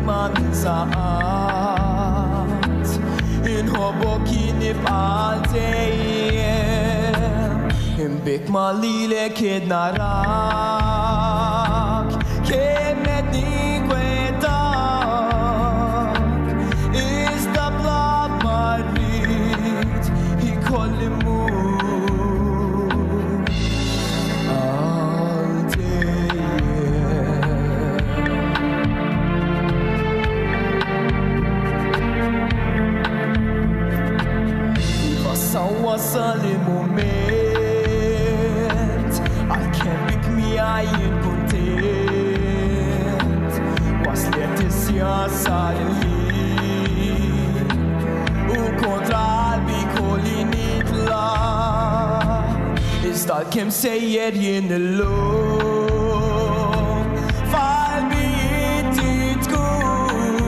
ma ninsaqat inħobbok jien nibqa' dejjem imbik ma lilek id narak kemm qed ninkwetak iżda bla ma rrid ikolli mmur għal dejjem. Iva wasal il-moment għal-kemm bik miegħi jien kuntent waslet is-sjassar il-ħin u kontra qalbi kolli nitla' iżda kemm sejjer jien illum f'qalbi inti tkun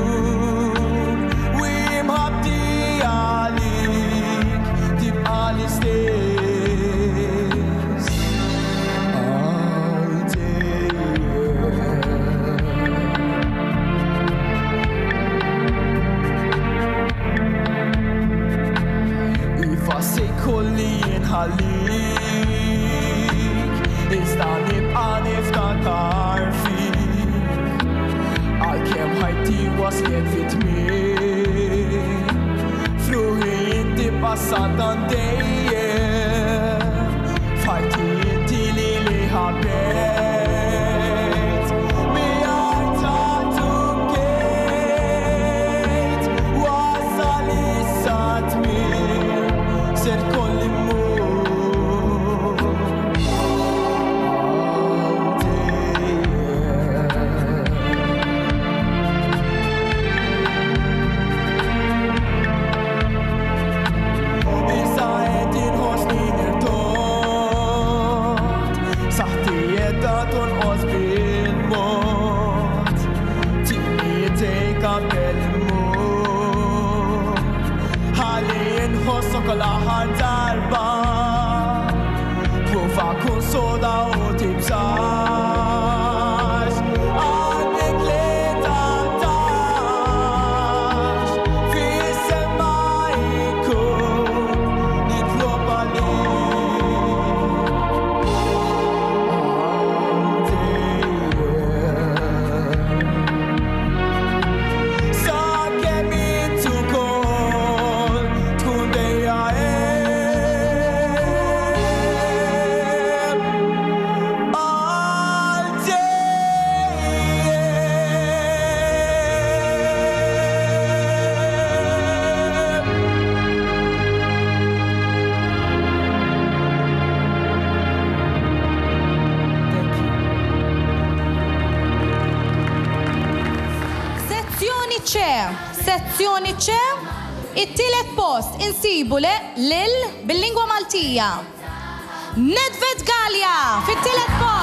u imħabbti għalik tibqa' l-istess għal dejjem. Iva se jkolli jinħallik iżda nibqa' niftakar fik għalkemm ħajti waslet fit-tmiem f'ruħi inti passatan dejjem f'ħajti inti li ħabbejt miegħek tagħtu bkejt wasal issa tmiem ser kolli mmur issa qed inħossni nirtot saħħti qiegħda tonqos bil-mod tiqnietej qabel immur ħalli nħossok l-aħħar darba prova kun soda u tibżax għandek li taqtax fis-semma jkun nitlob għalik għal dejjem. Sakemm inti wkoll tkun dejja hemm għal Sezzjoni C, it-tielet post insibu lil bil-lingwa Maltija. Nedved Galja fit-tielet post.